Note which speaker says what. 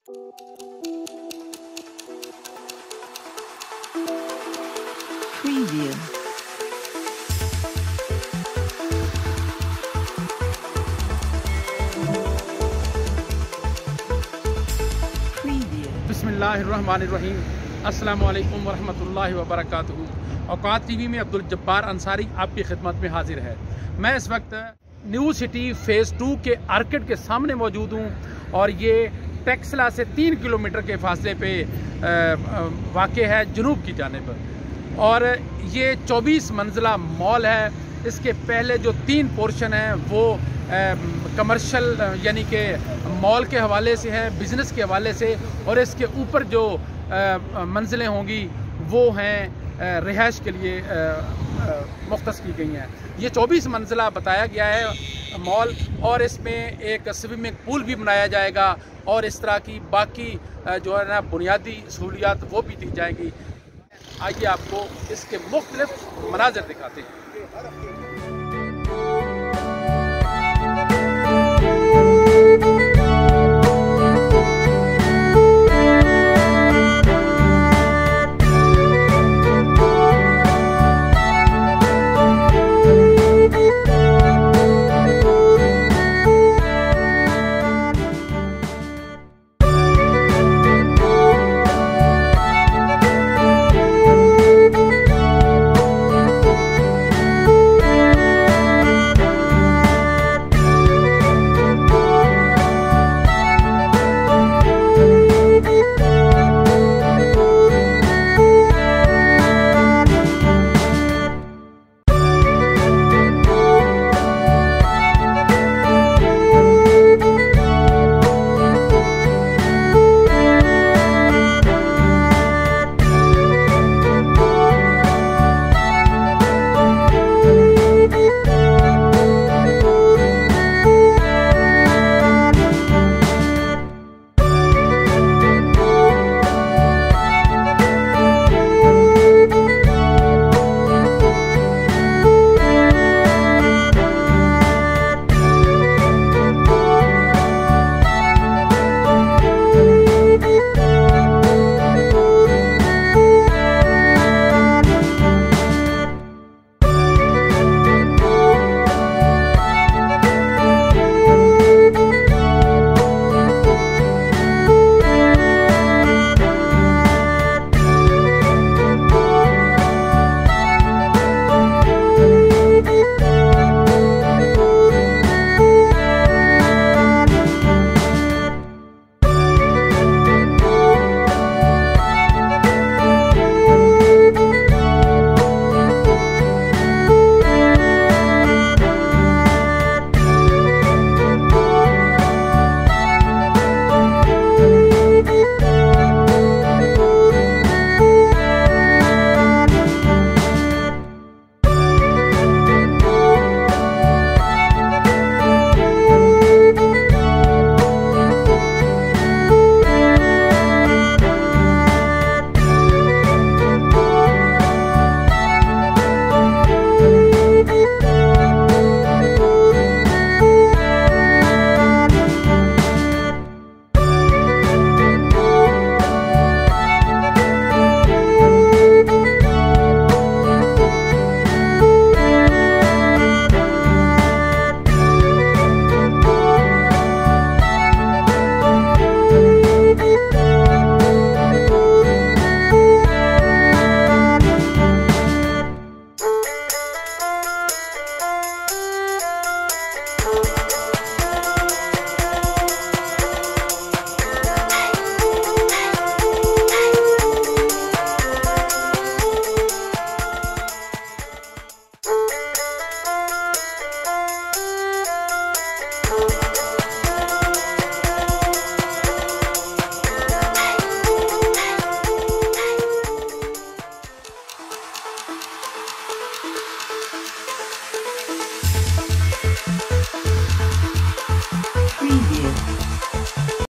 Speaker 1: Preview.
Speaker 2: बिस्मिल्लाहिर्रहमानिर्रहीम। अस्सलामु अलैकुम वरहमतुल्लाहि वबरकातुहू। औकात टीवी में अब्दुल जब्बार अंसारी आपकी खिदमत में हाजिर है। मैं इस वक्त न्यू सिटी फ़ेज़ 2 के आर्किड के सामने मौजूद हूँ और ये टेक्सला से 3 किलोमीटर के फासले पे वाक़ है जनूब की जानिब। और ये 24 मंजिला मॉल है। इसके पहले जो 3 पोर्शन हैं वो कमर्शियल यानी कि मॉल के हवाले से है, बिज़नेस के हवाले से, और इसके ऊपर जो मंजिलें होंगी वो हैं रिहाइश के लिए मुख्तस की गई हैं। ये 24 मंजिला बताया गया है मॉल, और इसमें एक स्विमिंग पूल भी बनाया जाएगा और इस तरह की बाकी जो है ना बुनियादी सहूलियात वो भी दी जाएंगी। आइए आपको इसके मुख्तलिफ मनाज़िर दिखाते हैं।